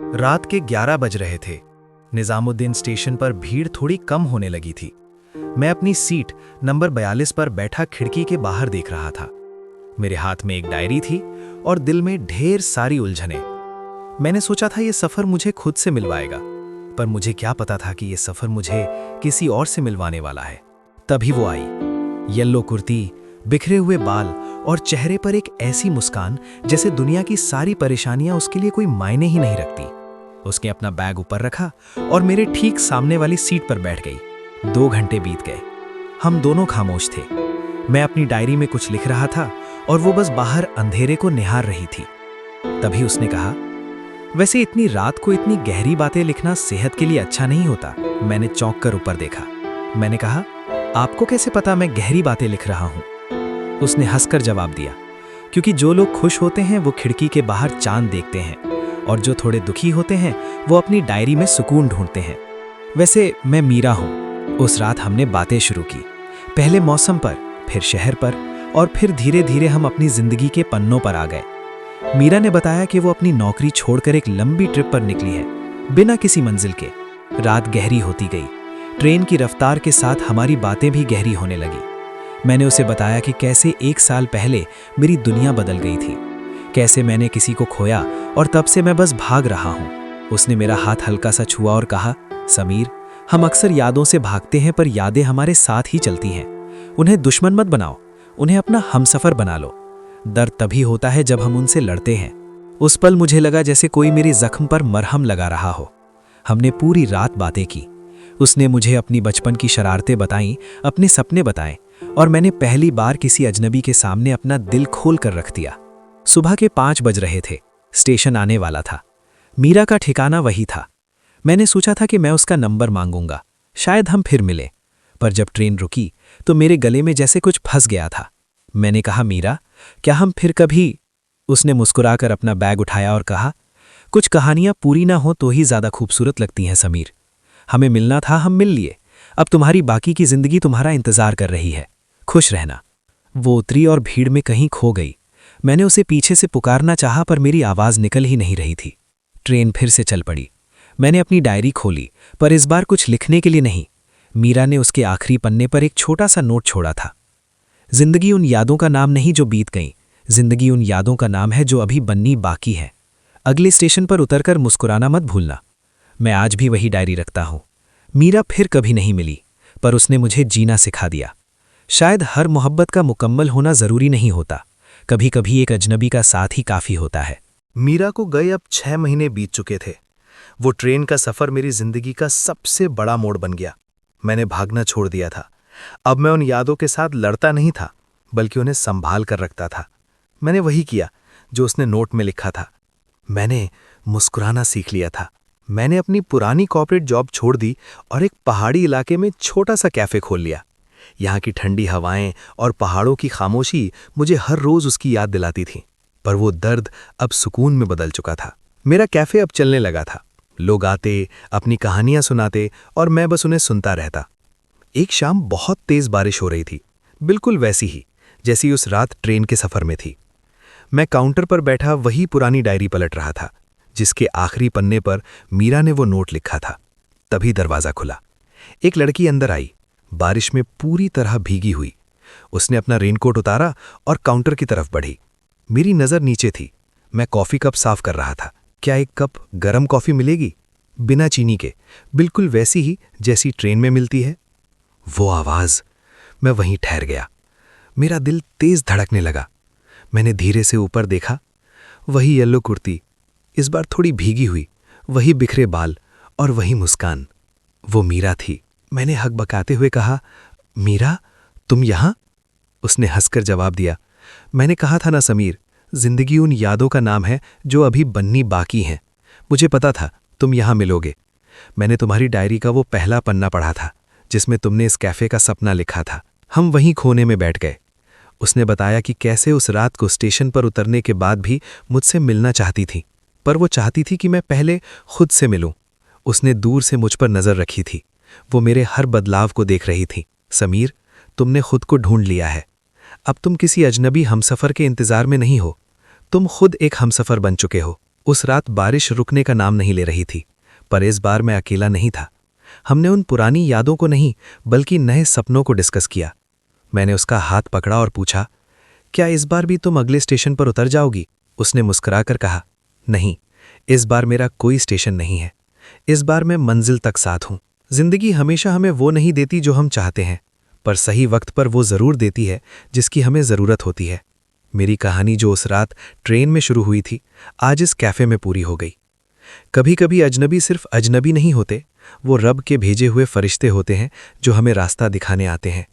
रात के 11 बज रहे थे। निजामुद्दीन स्टेशन पर भीड़ थोड़ी कम होने लगी थी। मैं अपनी सीट नंबर 42 पर बैठा खिड़की के बाहर देख रहा था। मेरे हाथ में एक डायरी थी और दिल में ढेर सारी उलझनें। मैंने सोचा था ये सफ़र मुझे खुद से मिलवाएगा, पर मुझे क्या पता था कि ये सफ़र मुझे किसी और से मिलवाने वाला है। तभी वो आई, येलो कुर्ती, बिखरे हुए बाल और चेहरे पर एक ऐसी मुस्कान जैसे दुनिया की सारी परेशानियां उसके लिए कोई मायने ही नहीं रखती। उसने अपना बैग ऊपर रखा और मेरे ठीक सामने वाली सीट पर बैठ गई। 2 घंटे बीत गए। हम दोनों खामोश थे। मैं अपनी डायरी में कुछ लिख रहा था और वो बस बाहर अंधेरे को निहार रही थी। तभी उसने कहा, वैसे इतनी रात को इतनी गहरी बातें लिखना सेहत के लिए अच्छा नहीं होता। मैंने चौंक कर ऊपर देखा। मैंने कहा, आपको कैसे पता मैं गहरी बातें लिख रहा हूं? उसने हंसकर जवाब दिया, क्योंकि जो लोग खुश होते हैं वो खिड़की के बाहर चांद देखते हैं, और जो थोड़े दुखी होते हैं वो अपनी डायरी में सुकून ढूंढते हैं। वैसे मैं मीरा हूं। उस रात हमने बातें शुरू की, पहले मौसम पर, फिर शहर पर, और फिर धीरे धीरे हम अपनी जिंदगी के पन्नों पर आ गए। मीरा ने बताया कि वो अपनी नौकरी छोड़कर एक लंबी ट्रिप पर निकली है, बिना किसी मंजिल के। रात गहरी होती गई। ट्रेन की रफ्तार के साथ हमारी बातें भी गहरी होने लगी। मैंने उसे बताया कि कैसे 1 साल पहले मेरी दुनिया बदल गई थी, कैसे मैंने किसी को खोया और तब से मैं बस भाग रहा हूं। उसने मेरा हाथ हल्का सा छुआ और कहा, समीर, हम अक्सर यादों से भागते हैं, पर यादें हमारे साथ ही चलती हैं। उन्हें दुश्मन मत बनाओ, उन्हें अपना हमसफर बना लो। दर्द तभी होता है जब हम उनसे लड़ते हैं। उस पल मुझे लगा जैसे कोई मेरे जख्म पर मरहम लगा रहा हो। हमने पूरी रात बातें की। उसने मुझे अपनी बचपन की शरारतें बताईं, अपने सपने बताए, और मैंने पहली बार किसी अजनबी के सामने अपना दिल खोल कर रख दिया। सुबह के 5 बज रहे थे। स्टेशन आने वाला था। मीरा का ठिकाना वही था। मैंने सोचा था कि मैं उसका नंबर मांगूंगा, शायद हम फिर मिले। पर जब ट्रेन रुकी तो मेरे गले में जैसे कुछ फंस गया था। मैंने कहा, मीरा, क्या हम फिर कभी? उसने मुस्कुराकर अपना बैग उठाया और कहा, कुछ कहानियां पूरी ना हो तो ही ज्यादा खूबसूरत लगती हैं समीर। हमें मिलना था, हम मिल लिए। अब तुम्हारी बाकी की जिंदगी तुम्हारा इंतजार कर रही है। खुश रहना। वो उतरी और भीड़ में कहीं खो गई। मैंने उसे पीछे से पुकारना चाहा, पर मेरी आवाज निकल ही नहीं रही थी। ट्रेन फिर से चल पड़ी। मैंने अपनी डायरी खोली, पर इस बार कुछ लिखने के लिए नहीं। मीरा ने उसके आखिरी पन्ने पर एक छोटा सा नोट छोड़ा था। जिंदगी उन यादों का नाम नहीं जो बीत गईं, जिंदगी उन यादों का नाम है जो अभी बननी बाकी है। अगले स्टेशन पर उतरकर मुस्कुराना मत भूलना। मैं आज भी वही डायरी रखता हूं। मीरा फिर कभी नहीं मिली, पर उसने मुझे जीना सिखा दिया। शायद हर मोहब्बत का मुकम्मल होना जरूरी नहीं होता, कभी कभी एक अजनबी का साथ ही काफी होता है। मीरा को गए अब 6 महीने बीत चुके थे। वो ट्रेन का सफर मेरी जिंदगी का सबसे बड़ा मोड़ बन गया। मैंने भागना छोड़ दिया था। अब मैं उन यादों के साथ लड़ता नहीं था, बल्कि उन्हें संभाल कर रखता था। मैंने वही किया जो उसने नोट में लिखा था। मैंने मुस्कुराना सीख लिया था। मैंने अपनी पुरानी कॉर्पोरेट जॉब छोड़ दी और एक पहाड़ी इलाके में छोटा सा कैफे खोल लिया। यहाँ की ठंडी हवाएं और पहाड़ों की खामोशी मुझे हर रोज उसकी याद दिलाती थी, पर वो दर्द अब सुकून में बदल चुका था। मेरा कैफे अब चलने लगा था। लोग आते, अपनी कहानियां सुनाते, और मैं बस उन्हें सुनता रहता। एक शाम बहुत तेज बारिश हो रही थी, बिल्कुल वैसी ही जैसी उस रात ट्रेन के सफर में थी। मैं काउंटर पर बैठा वही पुरानी डायरी पलट रहा था, जिसके आखिरी पन्ने पर मीरा ने वो नोट लिखा था। तभी दरवाजा खुला। एक लड़की अंदर आई, बारिश में पूरी तरह भीगी हुई। उसने अपना रेनकोट उतारा और काउंटर की तरफ बढ़ी। मेरी नजर नीचे थी। मैं कॉफी कप साफ कर रहा था। क्या एक कप गरम कॉफी मिलेगी? बिना चीनी के, बिल्कुल वैसी ही जैसी ट्रेन में मिलती है। वो आवाज। मैं वहीं ठहर गया। मेरा दिल तेज धड़कने लगा। मैंने धीरे से ऊपर देखा। वही येलो कुर्ती, इस बार थोड़ी भीगी हुई, वही बिखरे बाल और वही मुस्कान। वो मीरा थी। मैंने हकबकाते हुए कहा, मीरा, तुम यहां? उसने हंसकर जवाब दिया, मैंने कहा था ना समीर, जिंदगी उन यादों का नाम है जो अभी बननी बाकी हैं। मुझे पता था तुम यहां मिलोगे। मैंने तुम्हारी डायरी का वो पहला पन्ना पढ़ा था जिसमें तुमने इस कैफे का सपना लिखा था। हम वहीं खोने में बैठ गए। उसने बताया कि कैसे उस रात को स्टेशन पर उतरने के बाद भी मुझसे मिलना चाहती थी, पर वो चाहती थी कि मैं पहले खुद से मिलूं। उसने दूर से मुझ पर नजर रखी थी। वो मेरे हर बदलाव को देख रही थी। समीर, तुमने खुद को ढूंढ लिया है। अब तुम किसी अजनबी हमसफर के इंतजार में नहीं हो। तुम खुद एक हमसफर बन चुके हो। उस रात बारिश रुकने का नाम नहीं ले रही थी, पर इस बार मैं अकेला नहीं था। हमने उन पुरानी यादों को नहीं बल्कि नए सपनों को डिस्कस किया। मैंने उसका हाथ पकड़ा और पूछा, क्या इस बार भी तुम अगले स्टेशन पर उतर जाओगी? उसने मुस्कुराकर कहा, नहीं, इस बार मेरा कोई स्टेशन नहीं है। इस बार मैं मंजिल तक साथ हूं। जिंदगी हमेशा हमें वो नहीं देती जो हम चाहते हैं, पर सही वक्त पर वो जरूर देती है जिसकी हमें जरूरत होती है। मेरी कहानी जो उस रात ट्रेन में शुरू हुई थी, आज इस कैफे में पूरी हो गई। कभी कभी अजनबी सिर्फ अजनबी नहीं होते, वो रब के भेजे हुए फरिश्ते होते हैं जो हमें रास्ता दिखाने आते हैं।